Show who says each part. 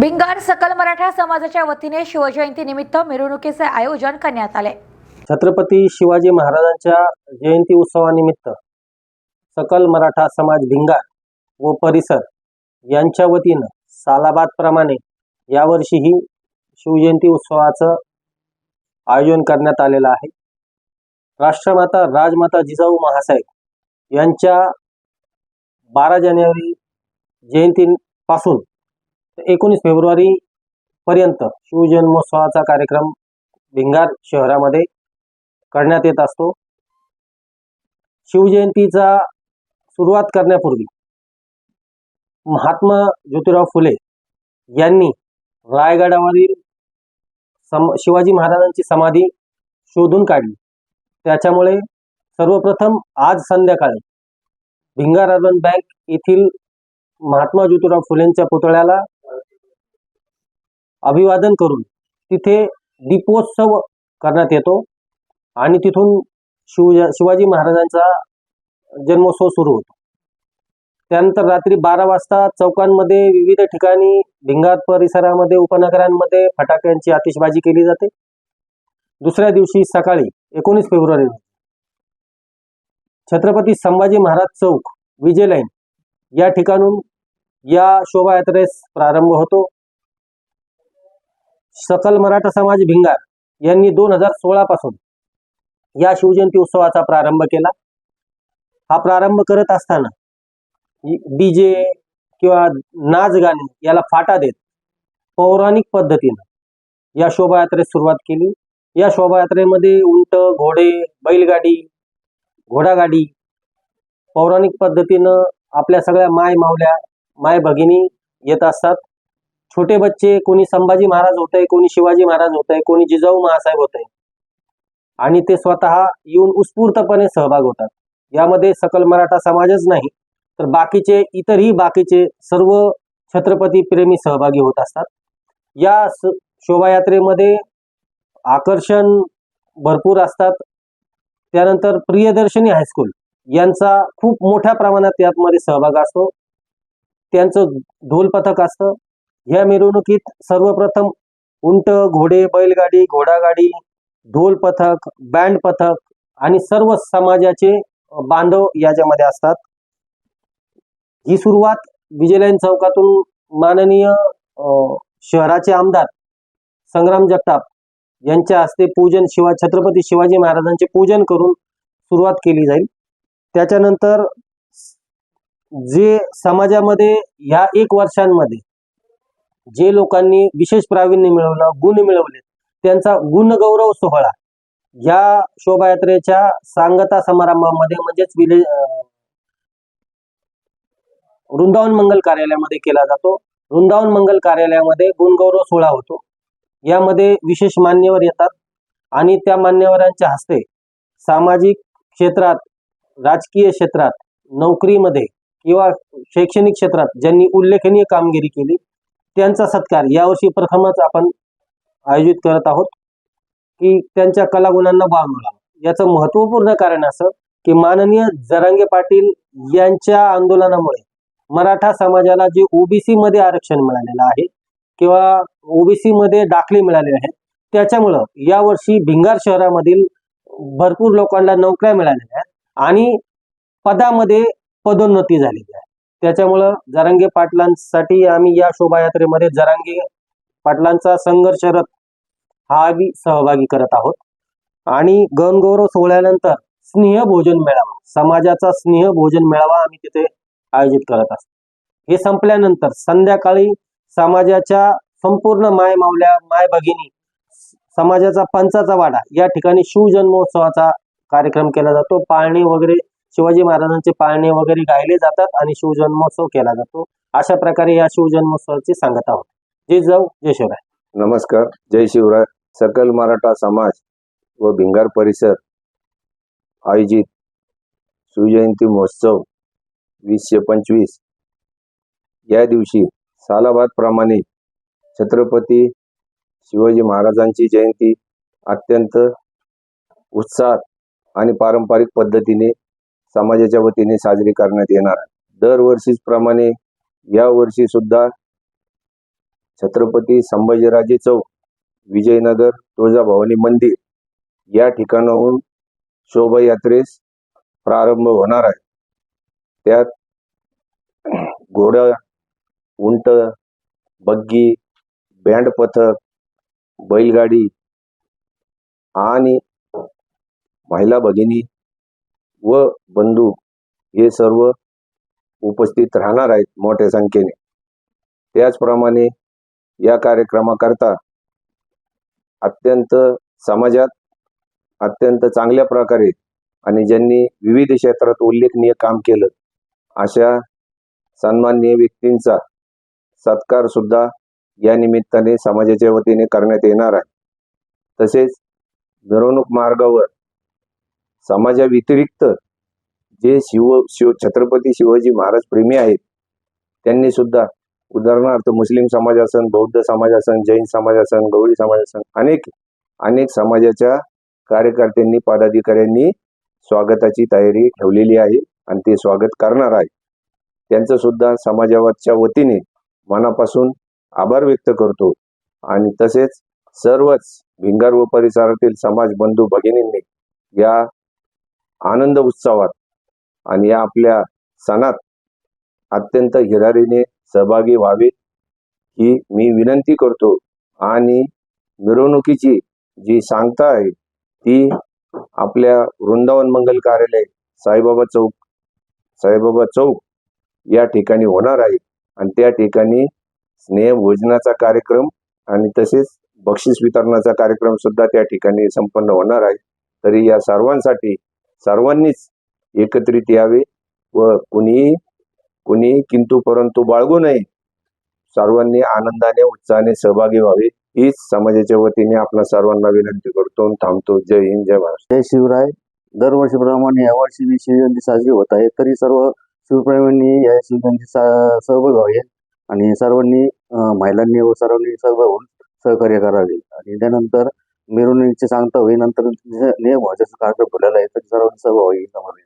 Speaker 1: भिंगार सकल मराठा समाजाच्या वतीने शिवजयंती निमित्त मिरवणुकीचे आयोजन करण्यात आले।
Speaker 2: छत्रपती शिवाजी महाराजांच्या जयंती उत्सवानिमित्त सकल मराठा समाज भिंगार व परिसर यांच्या वतीनं सालाबादप्रमाणे यावर्षीही शिवजयंती उत्सवाचं आयोजन करण्यात आलेलं आहे। राष्ट्रमाता राजमाता जिजाऊ महासाहेब यांच्या 12 जानेवारी जयंतीपासून 19 फेब्रुवारी पर्यंत शिवजन्मोत्सवाचा कार्यक्रम भिंगार शहरामध्ये करण्यात येत असतो। शिवजयंतीचा सुरुवात करण्यापूर्वी महात्मा ज्योतिराव फुले यांनी रायगडावरील शिवाजी महाराजांची समाधी शोधून काढली। त्याच्यामुळे सर्वप्रथम आज संध्याकाळी भिंगार अर्बन बँक येथील महात्मा ज्योतिराव फुलेंच्या पुतळ्याला अभिवादन करून तिथे दीपोत्सव करण्यात येतो आणि तिथून शिवाजी महाराजांचा जन्मोत्सव सुरू होतो। त्यानंतर रात्री 12 वाजता चौकांमध्ये विविध ठिकाणी भिंगार परिसरामध्ये उपनगरांमध्ये फटाक्यांची आतिषबाजी केली जाते। दुसऱ्या दिवशी सकाळी 19 फेब्रुवारी छत्रपती संभाजी महाराज चौक विजय लाईन या ठिकाणून या शोभायात्रेस प्रारंभ होतो। सकल मराठा समाज भिंगार यांनी 2016 पासून या शिवजयंती उत्सवाचा प्रारंभ केला। हा प्रारंभ करत असताना डीजे किंवा नाच गाणे याला फाटा देत पौराणिक पद्धतीने या शोभायात्रेस सुरुवात केली। या शोभायात्रेमध्ये उंट, घोडे, बैलगाडी, घोडागाडी पौराणिक पद्धतीनं आपल्या सगळ्या माय मावल्या माय भगिनी येत असतात। छोटे बच्चे कोणी संभाजी महाराज होतंय, कोणी शिवाजी महाराज होतंय, कोणी जिजाऊ महासाहेब होतंय आणि ते स्वतः येऊन उत्स्फूर्तपणे सहभाग होतात। यामध्ये सकल मराठा समाजच नाही तर बाकीचे सर्व छत्रपती प्रेमी सहभागी होत असतात। या शोभायात्रेमध्ये आकर्षण भरपूर असतात। त्यानंतर प्रियदर्शनी हायस्कूल यांचा खूप मोठ्या प्रमाणात यामध्ये सहभाग असतो। त्यांचं ढोल पथक असतं। या मिरवणुकीत सर्वप्रथम उंट, घोडे, बैलगाडी, घोडागाडी, ढोल पथक, बँड पथक आणि सर्व समाजाचे बांधव याच्यामध्ये असतात। ही सुरुवात विजय लाईन चौकातून माननीय शहराचे आमदार संग्राम जगताप यांच्या हस्ते पूजन छत्रपती शिवाजी महाराजांचे पूजन करून सुरुवात केली जाईल। त्याच्यानंतर जे समाजामध्ये ह्या 1 वर्षांमध्ये जे लोकांनी विशेष प्रावीण्य मिळवलं, गुण मिळवले, त्यांचा गुणगौरव सोहळा या शोभायात्रेच्या सांगता समारंभामध्ये म्हणजेच वृंदावन मंगल कार्यालयामध्ये केला जातो। वृंदावन मंगल कार्यालयामध्ये गुणगौरव सोहळा होतो। यामध्ये विशेष मान्यवर येतात आणि त्या मान्यवरांच्या हस्ते सामाजिक क्षेत्रात, राजकीय क्षेत्रात, नोकरीमध्ये किंवा शैक्षणिक क्षेत्रात ज्यांनी उल्लेखनीय कामगिरी केली त्यांचा सत्कार यावर्षी प्रथमच आपण आयोजित करत आहोत की त्यांच्या कलागुणांना वाव मिळावा। याचं महत्त्वपूर्ण कारण असं की माननीय जरांगे पाटील यांच्या आंदोलनामुळे मराठा समाजाला जे ओबीसी मध्ये आरक्षण मिळालेलं आहे किंवा ओबीसी मध्ये दाखले मिळाले आहेत, त्याच्यामुळं यावर्षी भिंगार शहरामधील भरपूर लोकांना नोकऱ्या मिळालेल्या आहेत आणि पदामध्ये पदोन्नती झालेली आहे। त्याच्यामुळं जरांगे पाटलांसाठी आम्ही या शोभायात्रेमध्ये जरांगे पाटलांचा संघर्ष रथ हा बी सहभागी करत आहोत। आणि गणगौरव सोहळ्यानंतर स्नेह भोजन मेळावा, समाजाचा स्नेह भोजन मेळावा आम्ही तिथे आयोजित करत असतो। हे संपल्यानंतर संध्याकाळी समाजाच्या संपूर्ण माय मावल्या माय भगिनी समाजाचा पंचाचा वाडा या ठिकाणी शिवजन्मोत्सवाचा कार्यक्रम केला जातो। पाळणे वगैरे शिवाजी महाराजांचे पाळणे वगैरे गायले जातात आणि शिवजन्मोत्सव केला जातो। अशा प्रकारे या शिवजन्मोत्सवाची सांगता होते। जय जाऊ जय शिवराय।
Speaker 3: नमस्कार, जय शिवराय। सकल मराठा समाज व भिंगार परिसर आयोजित शिवजयंती महोत्सव 2025 या दिवशी सालाबाद प्रमाणे छत्रपती शिवाजी महाराजांची जयंती अत्यंत उत्साहात आणि पारंपरिक पद्धतीने समाजाच्या वतीने साजरी करण्यात येणार आहे। दरवर्षीप्रमाणे या वर्षी सुद्धा छत्रपती संभाजीराजे चौक, विजयनगर, तुळजाभवानी मंदिर या ठिकाणाहून शोभायात्रेस प्रारंभ होणार आहे. त्यात घोडा, उंट, बग्गी, बँड पथक, बैलगाडी आणि महिला भगिनी व बंधू हे सर्व उपस्थित राहणार आहेत मोठ्या संख्येने. त्याचप्रमाणे या कार्यक्रमाकरता समाजात अत्यंत चांगल्या प्रकारे आणि ज्यांनी विविध क्षेत्रात उल्लेखनीय काम केलं अशा सन्माननीय व्यक्तींचा सत्कार सुद्धा या निमित्ताने समाजाच्या वतीने करण्यात येणार आहे. तसेच मिरवणूक मार्गावर समाजाव्यतिरिक्त जे छत्रपती शिवाजी महाराज प्रेमी आहेत त्यांनी सुद्धा, उदाहरणार्थ मुस्लिम समाज असन, बौद्ध समाज असन, जैन समाज असन, गवळी समाज असन, अनेक समाजाच्या कार्यकर्त्यांनी, पदाधिकाऱ्यांनी स्वागताची तयारी ठेवलेली आहे आणि ते स्वागत करणार आहे. त्यांचं सुद्धा समाजाच्या वतीने मनापासून आभार व्यक्त करतो. आणि तसेच सर्वच भिंगार व परिसरातील समाज बंधू भगिनींनी या आनंद उत्सवात आणि या आपल्या सणात अत्यंत हिरारीने सहभागी व्हावे ही मी विनंती करतो. आणि मिरवणुकीची जी सांगता आहे ती आपल्या वृंदावन मंगल कार्यालय साईबाबा चौक या ठिकाणी होणार आहे. आणि त्या ठिकाणी स्नेह भोजनाचा कार्यक्रम आणि तसेच बक्षीस वितरणाचा कार्यक्रम सुद्धा त्या ठिकाणी संपन्न होणार आहे. तरी या सर्वांनीच एकत्रित यावे व कुणी किंतु परंतु बाळगू नये. सर्वांनी आनंदाने, उत्साहाने सहभागी व्हावे हीच समाजाच्या वतीने आपल्या सर्वांना विनंती करतो. थांबतो. जय हिंद, जय महाराष्ट्र.
Speaker 4: जय शिवराय. दरवर्षीप्रमाणे यावर्षी शिवजयंती साजरी होत आहे. तरी सर्व शिवप्रेमींनी या शिवजयंती सहभागी व्हावे आणि सर्वांनी महिलांनी व सर्वांनी सहभाग होऊन सहकार्य करावे. आणि त्यानंतर मिरवणुकीची सांगता होईल. नंतर नियम व्हायचा कार्यक्रम ठेवलेला आहे, तरी सर्वांनी सहभाग व्हावे.